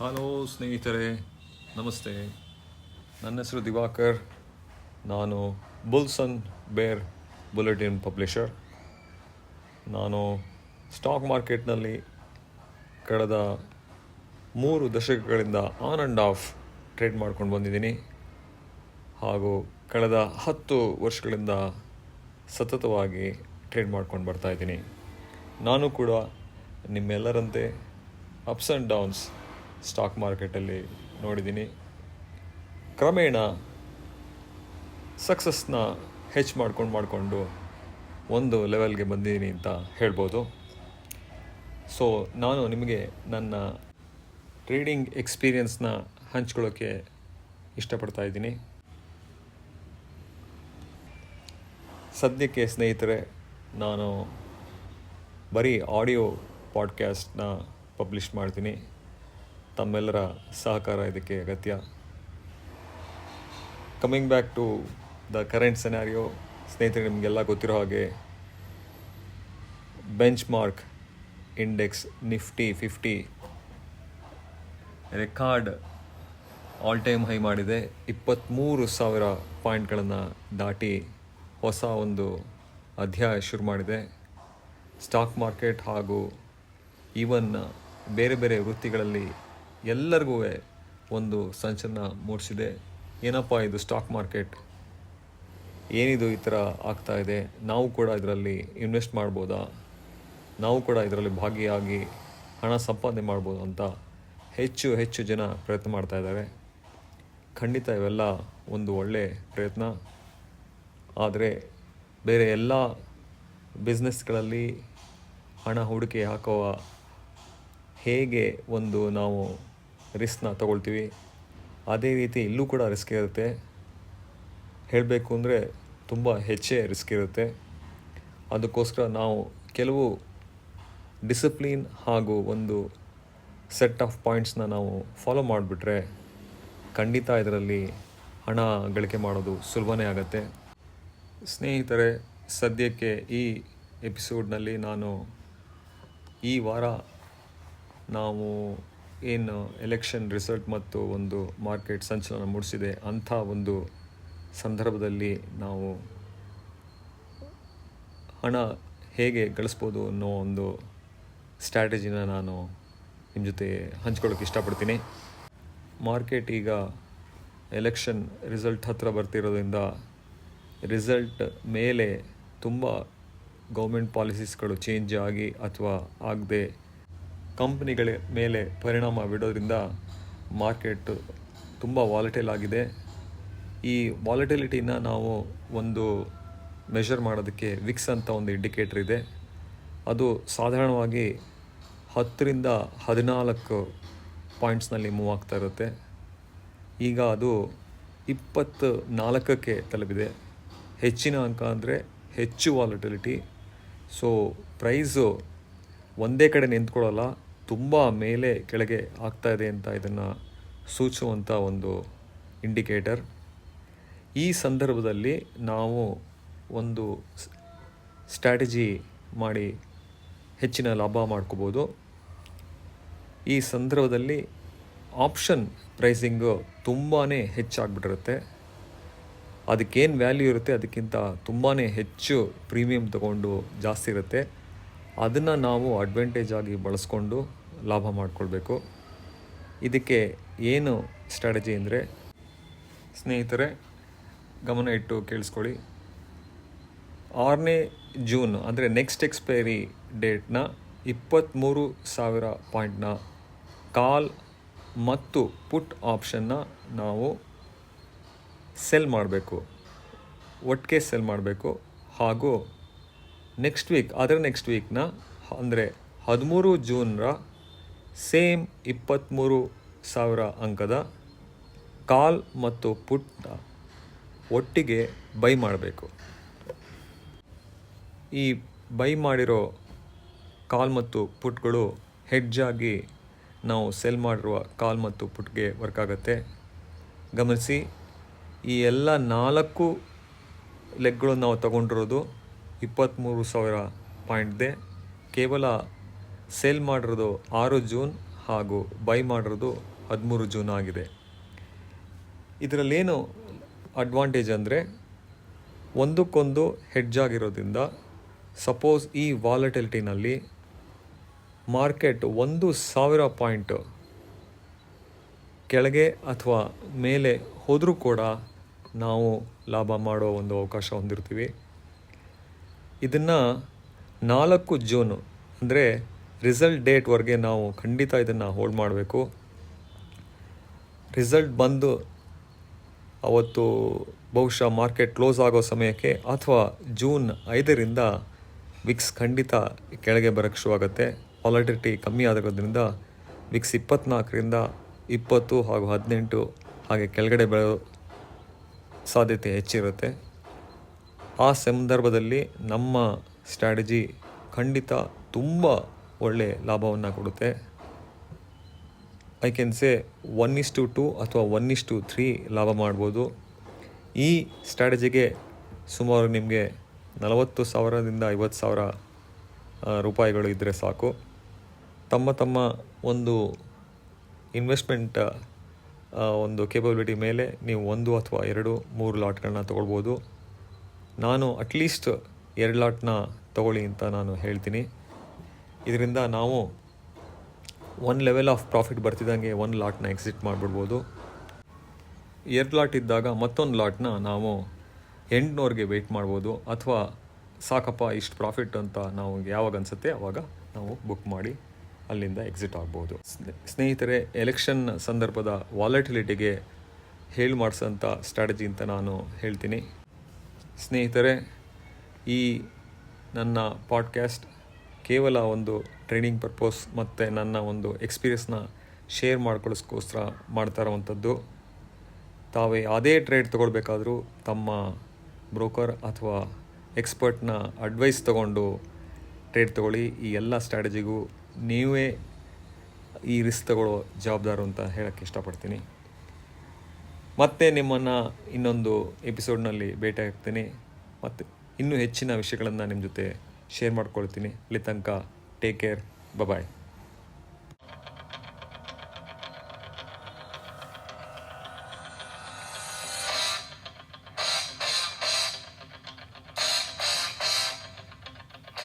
Hello ಸ್ನೇಹಿತರೆ, ನಮಸ್ತೆ. ನನ್ನ ಹೆಸರು ದಿವಾಕರ್. ನಾನು ಬುಲ್ಸ್ ಅಂಡ್ ಬೇರ್ ಬುಲೆಟಿನ್ ಪಬ್ಲಿಷರ್. ನಾನು ಸ್ಟಾಕ್ ಮಾರ್ಕೆಟ್ನಲ್ಲಿ ಕಳೆದ 3 ದಶಕಗಳಿಂದ ಆನ್ ಆ್ಯಂಡ್ ಆಫ್ ಟ್ರೇಡ್ ಮಾಡ್ಕೊಂಡು ಬಂದಿದ್ದೀನಿ. ಹಾಗೂ ಕಳೆದ 10 ವರ್ಷಗಳಿಂದ ಸತತವಾಗಿ ಟ್ರೇಡ್ ಮಾಡ್ಕೊಂಡು ಬರ್ತಾಯಿದ್ದೀನಿ. ನಾನು ಕೂಡ ನಿಮ್ಮೆಲ್ಲರಂತೆ ಅಪ್ಸ್ ಆ್ಯಂಡ್ ಡೌನ್ಸ್ ಸ್ಟಾಕ್ ಮಾರ್ಕೆಟಲ್ಲಿ ನೋಡಿದ್ದೀನಿ. ಕ್ರಮೇಣ ಸಕ್ಸಸ್ನ ಹೆಚ್ಚು ಮಾಡಿಕೊಂಡು ಒಂದು ಲೆವೆಲ್ಗೆ ಬಂದಿದ್ದೀನಿ ಅಂತ ಹೇಳ್ಬೋದು. ಸೊ ನಾನು ನಿಮಗೆ ನನ್ನ ಟ್ರೇಡಿಂಗ್ ಎಕ್ಸ್ಪೀರಿಯನ್ಸ್ನ ಹಂಚ್ಕೊಳ್ಳೋಕ್ಕೆ ಇಷ್ಟಪಡ್ತಾ ಇದ್ದೀನಿ. ಸದ್ಯಕ್ಕೆ ಸ್ನೇಹಿತರೆ, ನಾನು ಬರೀ ಆಡಿಯೋ ಪಾಡ್ಕ್ಯಾಸ್ಟ್ನ ಪಬ್ಲಿಷ್ ಮಾಡ್ತೀನಿ. ತಮ್ಮೆಲ್ಲರ ಸಹಕಾರ ಇದಕ್ಕೆ ಅಗತ್ಯ. Coming back to the current scenario, ಸ್ನೇಹಿತರೆ, ನಿಮಗೆಲ್ಲ ಗೊತ್ತಿರೋ ಹಾಗೆ benchmark index Nifty 50 record all time high ಮಾಡಿದೆ. 23,000 ಪಾಯಿಂಟ್ಗಳನ್ನು ದಾಟಿ ಹೊಸ ಒಂದು ಅಧ್ಯಾಯ ಶುರು ಮಾಡಿದೆ. ಸ್ಟಾಕ್ ಮಾರ್ಕೆಟ್ ಹಾಗೂ ಈವನ್ ಬೇರೆ ಬೇರೆ ವೃತ್ತಿಗಳಲ್ಲಿ ಎಲ್ಲರಿಗೂ ಒಂದು ಸಂಚಲನ ಮೂಡಿಸಿದೆ. ಏನಪ್ಪ ಇದು ಸ್ಟಾಕ್ ಮಾರ್ಕೆಟ್, ಏನಿದು ಈ ಥರ ಆಗ್ತಾ ಇದೆ, ನಾವು ಕೂಡ ಇದರಲ್ಲಿ ಇನ್ವೆಸ್ಟ್ ಮಾಡ್ಬೋದಾ, ನಾವು ಕೂಡ ಇದರಲ್ಲಿ ಭಾಗಿಯಾಗಿ ಹಣ ಸಂಪಾದನೆ ಮಾಡ್ಬೋದು ಅಂತ ಹೆಚ್ಚು ಜನ ಪ್ರಯತ್ನ ಮಾಡ್ತಾ ಇದ್ದಾರೆ. ಖಂಡಿತ ಇವೆಲ್ಲ ಒಂದು ಒಳ್ಳೆಯ ಪ್ರಯತ್ನ. ಆದರೆ ಬೇರೆ ಎಲ್ಲ ಬಿಸ್ನೆಸ್ಗಳಲ್ಲಿ ಹಣ ಹೂಡಿಕೆ ಹಾಕುವ ಹೇಗೆ ಒಂದು ನಾವು ರಿಸ್ಕ್ನ ತಗೊಳ್ತೀವಿ, ಅದೇ ರೀತಿ ಇಲ್ಲೂ ಕೂಡ ರಿಸ್ಕ್ ಇರುತ್ತೆ. ಹೇಳಬೇಕು ಅಂದರೆ ತುಂಬ ಹೆಚ್ಚೇ ರಿಸ್ಕ್ ಇರುತ್ತೆ. ಅದಕ್ಕೋಸ್ಕರ ನಾವು ಕೆಲವು ಡಿಸಿಪ್ಲಿನ್ ಹಾಗೂ ಒಂದು ಸೆಟ್ ಆಫ್ ಪಾಯಿಂಟ್ಸ್ನ ನಾವು ಫಾಲೋ ಮಾಡಿಬಿಟ್ರೆ ಖಂಡಿತ ಇದರಲ್ಲಿ ಹಣ ಗಳಿಕೆ ಮಾಡೋದು ಸುಲಭನೇ ಆಗುತ್ತೆ. ಸ್ನೇಹಿತರೆ, ಸದ್ಯಕ್ಕೆ ಈ ಎಪಿಸೋಡ್ನಲ್ಲಿ ನಾನು ಈ ವಾರ ನಾವು ಏನು ಎಲೆಕ್ಷನ್ ರಿಸಲ್ಟ್ ಮತ್ತು ಒಂದು ಮಾರ್ಕೆಟ್ ಸಂಚಲನ ಮೂಡಿಸಿದೆ ಅಂಥ ಒಂದು ಸಂದರ್ಭದಲ್ಲಿ ನಾವು ಹಣ ಹೇಗೆ ಗಳಿಸ್ಬೋದು ಅನ್ನೋ ಒಂದು ಸ್ಟ್ರಾಟಜಿನ ನಾನು ನಿಮ್ಮ ಜೊತೆ ಹಂಚ್ಕೊಳ್ಳೋಕೆ ಇಷ್ಟಪಡ್ತೀನಿ. ಮಾರ್ಕೆಟ್ ಈಗ ಎಲೆಕ್ಷನ್ ರಿಸಲ್ಟ್ ಹತ್ತಿರ ಬರ್ತಿರೋದ್ರಿಂದ ರಿಸಲ್ಟ್ ಮೇಲೆ ತುಂಬ ಗೌರ್ಮೆಂಟ್ ಪಾಲಿಸೀಸ್ಗಳು ಚೇಂಜ್ ಆಗಿ ಅಥವಾ ಆಗದೆ ಕಂಪ್ನಿಗಳ ಮೇಲೆ ಪರಿಣಾಮ ಬೀಳೋದ್ರಿಂದ ಮಾರ್ಕೆಟ್ ತುಂಬ ವಾಲಟೈಲ್ ಆಗಿದೆ. ಈ ವಾಲಟಿಲಿಟಿನ ನಾವು ಒಂದು ಮೆಷರ್ ಮಾಡೋದಕ್ಕೆ ವಿಕ್ಸ್ ಅಂತ ಒಂದು ಇಂಡಿಕೇಟರ್ ಇದೆ. ಅದು ಸಾಧಾರಣವಾಗಿ 10ರಿಂದ 14 ಪಾಯಿಂಟ್ಸ್ನಲ್ಲಿ ಮೂವ್ ಆಗ್ತಾ ಇರುತ್ತೆ. ಈಗ ಅದು 24ಕ್ಕೆ ತಲುಪಿದೆ. ಹೆಚ್ಚಿನ ಅಂಕ ಅಂದರೆ ಹೆಚ್ಚು ವಾಲಟಿಲಿಟಿ. ಸೊ ಪ್ರೈಸು ಒಂದೇ ಕಡೆ ನಿಂತ್ಕೊಳ್ಳಲ್ಲ, ತುಂಬ ಮೇಲೆ ಕೆಳಗೆ ಆಗ್ತಾ ಇದೆ ಅಂತ ಇದನ್ನು ಸೂಚಿಸುವಂಥ ಒಂದು ಇಂಡಿಕೇಟರ್. ಈ ಸಂದರ್ಭದಲ್ಲಿ ನಾವು ಒಂದು ಸ್ಟ್ರಾಟಜಿ ಮಾಡಿ ಹೆಚ್ಚಿನ ಲಾಭ ಮಾಡ್ಕೋಬೋದು. ಈ ಸಂದರ್ಭದಲ್ಲಿ ಆಪ್ಷನ್ ಪ್ರೈಸಿಂಗು ತುಂಬಾ ಹೆಚ್ಚಾಗ್ಬಿಟ್ಟಿರುತ್ತೆ. ಅದಕ್ಕೇನು ವ್ಯಾಲ್ಯೂ ಇರುತ್ತೆ ಅದಕ್ಕಿಂತ ತುಂಬಾ ಹೆಚ್ಚು ಪ್ರೀಮಿಯಂ ತಗೊಂಡು ಜಾಸ್ತಿ ಇರುತ್ತೆ. ಅದನ್ನು ನಾವು ಅಡ್ವಾಂಟೇಜ್ ಆಗಿ ಬಳಸ್ಕೊಂಡು ಲಾಭ ಮಾಡಿಕೊಳ್ಬೇಕು. ಇದಕ್ಕೆ ಏನು ಸ್ಟ್ರಾಟಜಿ ಅಂದರೆ, ಸ್ನೇಹಿತರೆ ಗಮನ ಇಟ್ಟು ಕೇಳಿಸ್ಕೊಳ್ಳಿ. 6ನೇ ಜೂನ್ ಅಂದರೆ ನೆಕ್ಸ್ಟ್ ಎಕ್ಸ್ಪೈರಿ ಡೇಟ್ನ 23,000 ಪಾಯಿಂಟ್ನ ಕಾಲ್ ಮತ್ತು ಪುಟ್ ಆಪ್ಷನ್ನ ನಾವು ಸೆಲ್ ಮಾಡಬೇಕು, ಒಟ್ಟಿಗೆ ಸೆಲ್ ಮಾಡಬೇಕು. ಹಾಗೂ ನೆಕ್ಸ್ಟ್ ವೀಕ್ನ ಅಂದರೆ 13 ಜೂನ್ರ ಸೇಮ್ 23,000 ಅಂಕದ ಕಾಲ್ ಮತ್ತು ಪುಟ್ನ ಒಟ್ಟಿಗೆ ಬೈ ಮಾಡಬೇಕು. ಈ ಬೈ ಮಾಡಿರೋ ಕಾಲ್ ಮತ್ತು ಪುಟ್ಗಳು ಹೆಡ್ಜಾಗಿ ನಾವು ಸೆಲ್ ಮಾಡಿರುವ ಕಾಲ್ ಮತ್ತು ಪುಟ್ಗೆ ವರ್ಕ್ ಆಗುತ್ತೆ. ಗಮನಿಸಿ, ಈ ಎಲ್ಲ 4 ಲೆಗ್ಗಳು ನಾವು ತಗೊಂಡಿರೋದು 23,000 ಪಾಯಿಂಟ್ದೆ. ಕೇವಲ ಸೇಲ್ ಮಾಡಿರೋದು 6 ಜೂನ್ ಹಾಗೂ ಬೈ ಮಾಡಿರೋದು 13 ಜೂನ್ ಆಗಿದೆ. ಇದರಲ್ಲೇನು ಅಡ್ವಾಂಟೇಜ್ ಅಂದರೆ ಒಂದಕ್ಕೊಂದು ಹೆಡ್ಜ್ ಆಗಿರೋದ್ರಿಂದ ಸಪೋಸ್ ಈ ವಾಲಟಿಲಿಟಿನಲ್ಲಿ ಮಾರ್ಕೆಟ್ 1,000 ಪಾಯಿಂಟ್ ಕೆಳಗೆ ಅಥವಾ ಮೇಲೆ ಹೋದರೂ ಕೂಡ ನಾವು ಲಾಭ ಮಾಡೋ ಒಂದು ಅವಕಾಶ ಹೊಂದಿರ್ತೀವಿ. ಇದನ್ನು 4 ಜೂನು ಅಂದರೆ ರಿಸಲ್ಟ್ ಡೇಟ್ವರೆಗೆ ನಾವು ಖಂಡಿತ ಇದನ್ನು ಹೋಲ್ಡ್ ಮಾಡಬೇಕು. ರಿಸಲ್ಟ್ ಬಂದು ಅವತ್ತು ಬಹುಶಃ ಮಾರ್ಕೆಟ್ ಕ್ಲೋಸ್ ಆಗೋ ಸಮಯಕ್ಕೆ ಅಥವಾ ಜೂನ್ 5ರಿಂದ ವಿಕ್ಸ್ ಖಂಡಿತ ಕೆಳಗೆ ಬರೋಕ್ಕೆ ಶುರು ಆಗುತ್ತೆ. ವಾಲಟಿಲಿಟಿ ಕಮ್ಮಿ ಆಗಿರೋದ್ರಿಂದ ವಿಕ್ಸ್ 24ರಿಂದ 20 ಹಾಗೂ 18 ಹಾಗೆ ಕೆಳಗಡೆ ಬೆಳೆಯೋ ಸಾಧ್ಯತೆ ಹೆಚ್ಚಿರುತ್ತೆ. ಆ ಸಂದರ್ಭದಲ್ಲಿ ನಮ್ಮ ಸ್ಟ್ರಾಟಜಿ ಖಂಡಿತ ತುಂಬ ಒಳ್ಳೆಯ ಲಾಭವನ್ನು ಕೊಡುತ್ತೆ. ಐ ಕ್ಯಾನ್ ಸೇ 1:2 ಅಥವಾ 1:3 ಲಾಭ ಮಾಡ್ಬೋದು. ಈ ಸ್ಟ್ರಾಟಜಿಗೆ ಸುಮಾರು ನಿಮಗೆ 40,000ದಿಂದ 50,000 ರೂಪಾಯಿಗಳು ಇದ್ದರೆ ಸಾಕು. ತಮ್ಮ ಒಂದು ಇನ್ವೆಸ್ಟ್ಮೆಂಟ್ ಒಂದು ಕೇಪಬಿಲಿಟಿ ಮೇಲೆ ನೀವು 1 ಅಥವಾ 2, 3 ಲಾಟ್ಗಳನ್ನ ತೊಗೊಳ್ಬೋದು. ನಾನು ಅಟ್ಲೀಸ್ಟ್ 2 ಲಾಟ್ನ ತೊಗೊಳ್ಳಿ ಅಂತ ನಾನು ಹೇಳ್ತೀನಿ. ಇದರಿಂದ ನಾವು 1 ಲೆವೆಲ್ ಆಫ್ ಪ್ರಾಫಿಟ್ ಬರ್ತಿದ್ದಂಗೆ 1 ಲಾಟ್ನ ಎಕ್ಸಿಟ್ ಮಾಡಿಬಿಡ್ಬೋದು. 2 ಲಾಟ್ ಇದ್ದಾಗ ಮತ್ತೊಂದು ಲಾಟ್ನ ನಾವು ಎಂಡ್ನವ್ರಿಗೆ ವೆಯ್ಟ್ ಮಾಡ್ಬೋದು, ಅಥವಾ ಸಾಕಪ್ಪ ಇಷ್ಟು ಪ್ರಾಫಿಟ್ ಅಂತ ನಾವು ಯಾವಾಗ ಅನಿಸುತ್ತೆ ಆವಾಗ ನಾವು ಬುಕ್ ಮಾಡಿ ಅಲ್ಲಿಂದ ಎಕ್ಸಿಟ್ ಆಗ್ಬೋದು. ಸ್ನೇಹಿತರೆ, ಎಲೆಕ್ಷನ್ ಸಂದರ್ಭದ ವಾಲಟಿಲಿಟಿಗೆ ಹೇಳಿ ಮಾಡಿಸೋಂಥ ಸ್ಟ್ರಾಟಜಿ ಅಂತ ನಾನು ಹೇಳ್ತೀನಿ. ಸ್ನೇಹಿತರೆ, ಈ ನನ್ನ ಪಾಡ್ಕ್ಯಾಸ್ಟ್ ಕೇವಲ ಒಂದು ಟ್ರೇಡಿಂಗ್ ಪರ್ಪಸ್ ಮತ್ತು ನನ್ನ ಒಂದು ಎಕ್ಸ್ಪೀರಿಯನ್ಸ್ನ ಶೇರ್ ಮಾಡ್ಕೊಳ್ಳೋಸ್ಕೋಸ್ಕರ ಮಾಡ್ತಾ ಇರೋವಂಥದ್ದು. ತಾವೇ ಯಾವುದೇ ಟ್ರೇಡ್ ತೊಗೊಳ್ಬೇಕಾದ್ರೂ ತಮ್ಮ ಬ್ರೋಕರ್ ಅಥವಾ ಎಕ್ಸ್ಪರ್ಟ್ನ ಅಡ್ವೈಸ್ ತೊಗೊಂಡು ಟ್ರೇಡ್ ತೊಗೊಳ್ಳಿ. ಈ ಎಲ್ಲ ಸ್ಟ್ರಾಟಜಿಗೂ ನೀವೇ ಈ ರಿಸ್ಕ್ ತಗೊಳ್ಳೋ ಜವಾಬ್ದಾರು ಅಂತ ಹೇಳೋಕ್ಕೆ ಇಷ್ಟಪಡ್ತೀನಿ. ಮತ್ತೆ ನಿಮ್ಮನ್ನು ಇನ್ನೊಂದು ಎಪಿಸೋಡ್ನಲ್ಲಿ ಭೇಟಿ ಆಗ್ತೀನಿ ಮತ್ತು ಇನ್ನೂ ಹೆಚ್ಚಿನ ವಿಷಯಗಳನ್ನು ನಿಮ್ಮ ಜೊತೆ ಶೇರ್ ಮಾಡ್ಕೊಳ್ತೀನಿ. ಅಲ್ಲಿ ತನಕ ಟೇಕ್ ಕೇರ್, ಬಾಯ್.